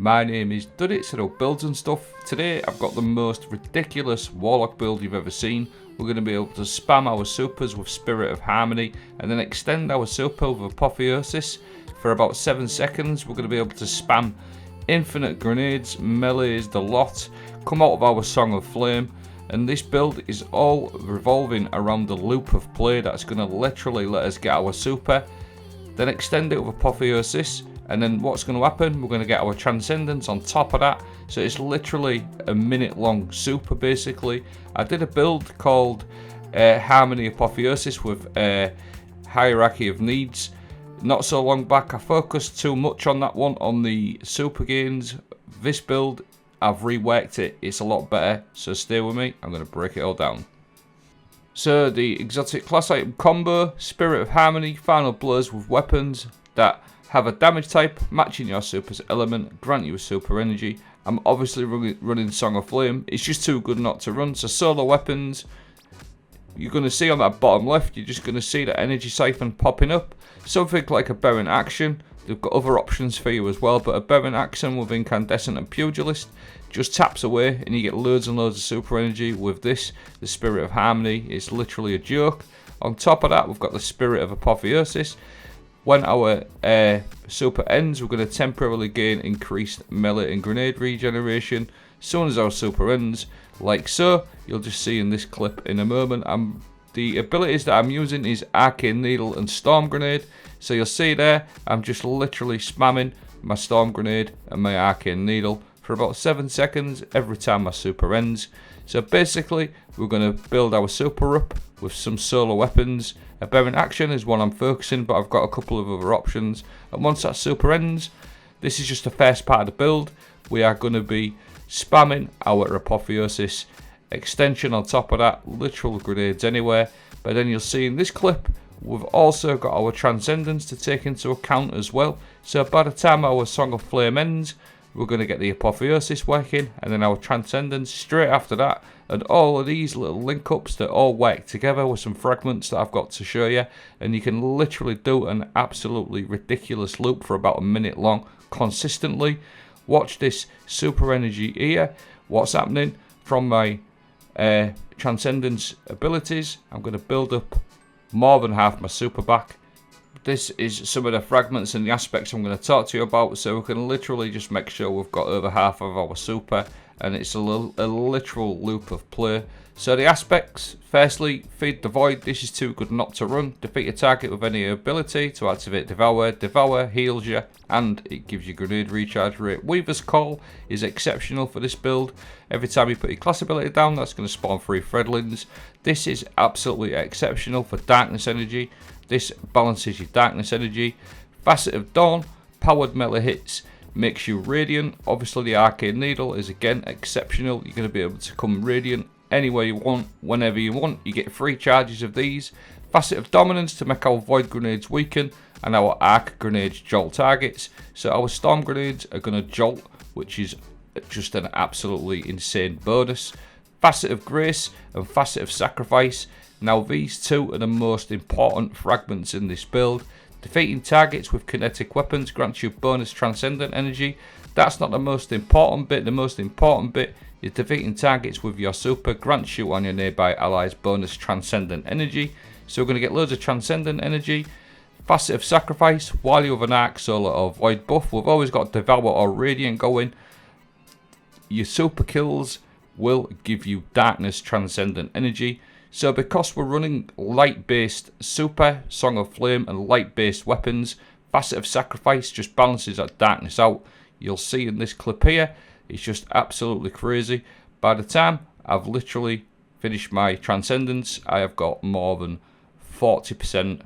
My name is Duddits, I do builds and stuff. Today I've got the most ridiculous Warlock build you've ever seen. We're going to be able to spam our supers with Spirit of Harmony and then extend our super with Apotheosis for about 7 seconds. We're going to be able to spam infinite grenades, melees, the lot, come out of our Song of Flame, and this build is all revolving around the loop of play that's going to literally let us get our super, then extend it with Apotheosis. And then what's going to happen, we're going to get our Transcendence on top of that. So it's literally a minute long super basically. I did a build called Harmony and Apotheosis with Hierarchy of Needs not so long back. I focused too much on that one, on the super gains. This build, I've reworked it, it's a lot better. So stay with me, I'm going to break it all down. So the exotic class item combo, Spirit of Harmony, final blows with weapons that have a damage type matching your super's element, grant you a super energy. I'm obviously running Song of Flame, it's just too good not to run. So solo weapons, you're going to see on that bottom left, you're just going to see the energy siphon popping up. Something like a Baron Action, they've got other options for you as well, but a Baron Action with Incandescent and Pugilist just taps away and you get loads and loads of super energy with this. The Spirit of Harmony is literally a joke. On top of that, we've got the Spirit of Apotheosis. When our super ends, we're going to temporarily gain increased melee and grenade regeneration. As soon as our super ends, like so, you'll just see in this clip in a moment. The abilities that I'm using is Arcane Needle and Storm Grenade. So you'll see there, I'm just literally spamming my Storm Grenade and my Arcane Needle for about 7 seconds every time my super ends. So basically, we're going to build our super up with some solo weapons. A Baron Action is one I'm focusing, but I've got a couple of other options. And once that super ends, this is just the first part of the build. We are going to be spamming our Apotheosis extension on top of that, literal grenades anywhere. But then you'll see in this clip, we've also got our Transcendence to take into account as well. So by the time our Song of Flame ends, we're going to get the Apotheosis working, and then our Transcendence straight after that, and all of these little link ups that all work together with some fragments that I've got to show you. And you can literally do an absolutely ridiculous loop for about a minute long consistently. Watch this super energy here. What's happening from my Transcendence abilities, I'm going to build up more than half my super back. This is some of the fragments and the aspects I'm going to talk to you about, so we can literally just make sure we've got over half of our super, and it's a literal loop of play. So the aspects, firstly, Feed the Void. This is too good not to run. Defeat a target with any ability to activate Devour. Devour heals you and it gives you grenade recharge rate. Weaver's Call is exceptional for this build. Every time you put your class ability down, that's going to spawn 3 Threadlings. This is absolutely exceptional for darkness energy. This balances your darkness energy. Facet of Dawn, powered melee hits, makes you radiant. Obviously the Arcane Needle is again exceptional. You're going to be able to come radiant anywhere you want, whenever you want. You get 3 charges of these. Facet of Dominance to make our Void Grenades weaken and our Arc Grenades jolt targets. So our Storm Grenades are going to jolt, which is just an absolutely insane bonus. Facet of Grace and Facet of Sacrifice. Now these two are the most important fragments in this build. Defeating targets with kinetic weapons grants you bonus transcendent energy. That's not the most important bit. The most important bit is defeating targets with your super grants you on your nearby allies bonus transcendent energy. So we're going to get loads of transcendent energy. Facet of Sacrifice, while you have an Arc, Solar or Void buff, we've always got Devour or Radiant going. Your super kills will give you darkness transcendent energy. So because we're running light based super, Song of Flame and light based weapons, Facet of Sacrifice just balances that darkness out. You'll see in this clip here, it's just absolutely crazy. By the time I've literally finished my Transcendence, I have got more than 40%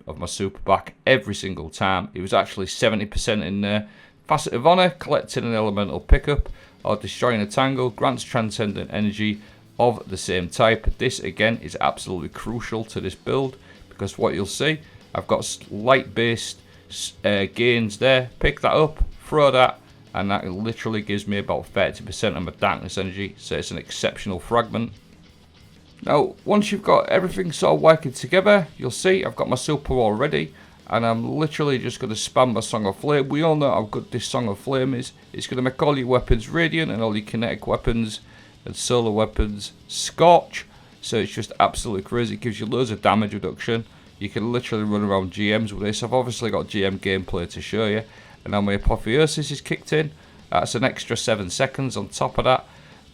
of my super back every single time. It was actually 70% in there. Facet of Honor, collecting an elemental pickup or destroying a tangle grants transcendent energy of the same type. This again is absolutely crucial to this build because what you'll see, I've got light based gains there. Pick that up, throw that, and that literally gives me about 30% of my darkness energy. So it's an exceptional fragment. Now once you've got everything sort of working together, you'll see I've got my super already. and I'm literally just going to spam my Song of Flame. We all know how good this Song of Flame is. It's going to make all your weapons radiant and all your kinetic weapons and solar weapons scorch. So it's just absolutely crazy. It gives you loads of damage reduction. You can literally run around GMs with this. I've obviously got GM gameplay to show you. And now my Apotheosis is kicked in. That's an extra 7 seconds on top of that.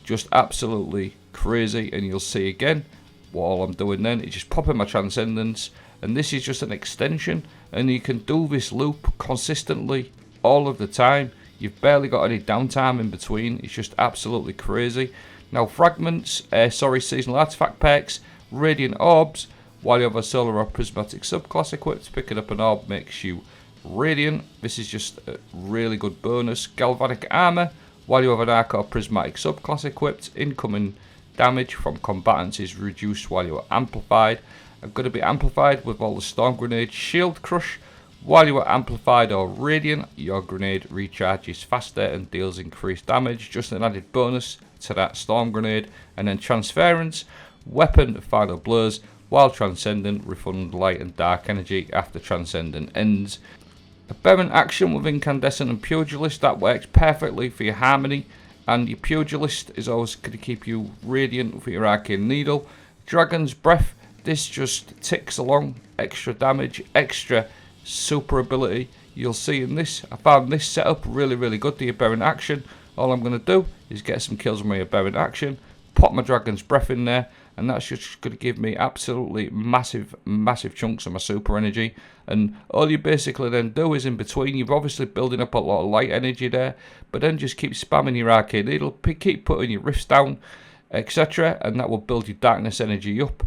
Just absolutely crazy. And you'll see again what all I'm doing then is just popping my Transcendence. And this is just an extension. And you can do this loop consistently all of the time. You've barely got any downtime in between. It's just absolutely crazy. Now Fragments, seasonal artifact perks, Radiant Orbs. While you have a solar or prismatic subclass equipped, picking up an orb makes you radiant. This is just a really good bonus. Galvanic armor. While you have an arc or prismatic subclass equipped, incoming damage from combatants is reduced while you are amplified. I'm going to be amplified with all the Storm Grenade Shield Crush. While you are amplified or radiant, your grenade recharges faster and deals increased damage. Just an added bonus to that Storm Grenade. And then Transference, Weapon Final Blows. While Transcendent, refund light and dark energy after Transcendent ends. Aberrant action with Incandescent and Pugilist, that works perfectly for your Harmony. And your Pugilist is always going to keep you radiant for your Arcane Needle. Dragon's Breath, this just ticks along. Extra damage, extra super ability. You'll see in this, I found this setup really good, the Aberrant action. All I'm going to do is get some kills with my Aberrant action, pop my Dragon's Breath in there, and that's just going to give me absolutely massive chunks of my super energy. And all you basically then do is in between, you're obviously building up a lot of light energy there, but then just keep spamming your Arcane Needle, keep putting your rifts down, etc., and that will build your darkness energy up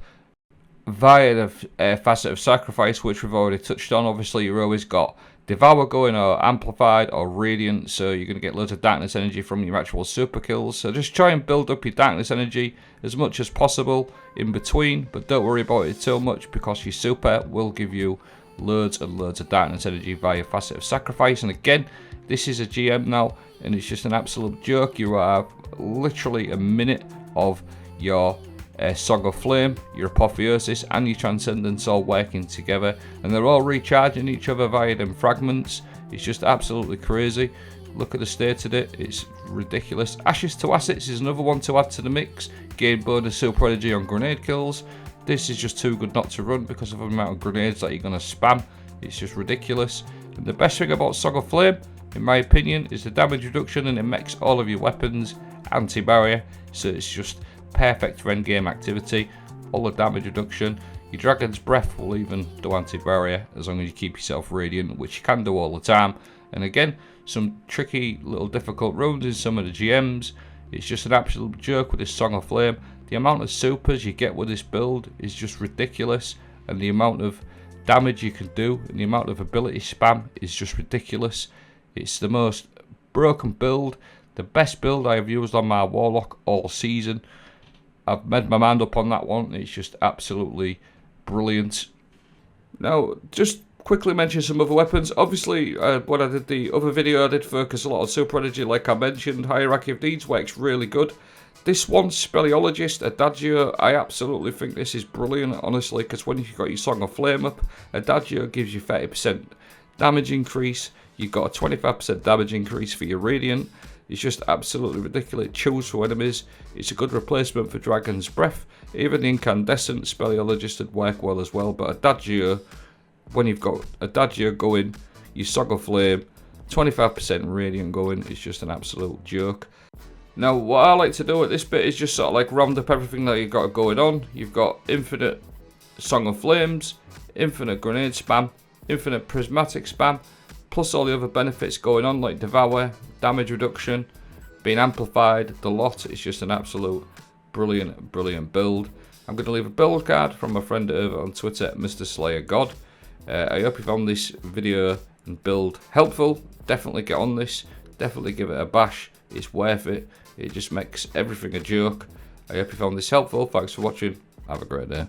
via the Facet of Sacrifice, which we've already touched on. Obviously you've always got Devour going, or Amplified, or Radiant, so you're going to get loads of darkness energy from your actual super kills. So just try and build up your darkness energy as much as possible in between, but don't worry about it too much, because your super will give you loads and loads of darkness energy via Facet of Sacrifice. And again, this is a GM now, and it's just an absolute joke. You have literally a minute of your Song of Flame, your Apotheosis and your Transcendence all working together, and they're all recharging each other via them fragments. It's just absolutely crazy. Look at the state of it, it's ridiculous. Ashes to Assets is another one to add to the mix. Gain bonus super energy on grenade kills. This is just too good not to run because of the amount of grenades that you're going to spam. It's just ridiculous. And the best thing about Song of Flame, in my opinion, is the damage reduction, and it makes all of your weapons anti-barrier, so it's just perfect for endgame activity. All the damage reduction. Your Dragon's Breath will even do anti-barrier as long as you keep yourself radiant, which you can do all the time. And again, some tricky little difficult runes in some of the GMs. It's just an absolute joke with this Song of Flame. The amount of supers you get with this build is just ridiculous, and the amount of damage you can do and the amount of ability spam is just ridiculous. It's the most broken build, the best build I have used on my Warlock all season. I've made my mind up on that one. It's just absolutely brilliant. Now, just quickly mention some other weapons. Obviously, when I did the other video, I did focus a lot on super energy, like I mentioned. Hierarchy of Needs works really good. This one, Speleologist, Adagio, I absolutely think this is brilliant, honestly, because when you've got your Song of Flame up, Adagio gives you 30% damage increase. You've got a 25% damage increase for your Radiant. It's just absolutely ridiculous. It chills for enemies. It's a good replacement for Dragon's Breath. Even the Incandescent Speleologist would work well as well. But Adagio, when you've got Adagio going, your Song of Flame, 25% Radiant going, it's just an absolute joke. Now, what I like to do at this bit is just sort of like round up everything that you've got going on. You've got infinite Song of Flames, infinite grenade spam, infinite prismatic spam, plus all the other benefits going on like Devour, damage reduction, being amplified, the lot. It's just an absolute brilliant build. I'm going to leave a build card from my friend over on Twitter, Mr. Slayer God. I hope you found this video and build helpful. Definitely get on this, definitely give it a bash. It's worth it. It just makes everything a joke. I hope you found this helpful. Thanks for watching. Have a great day.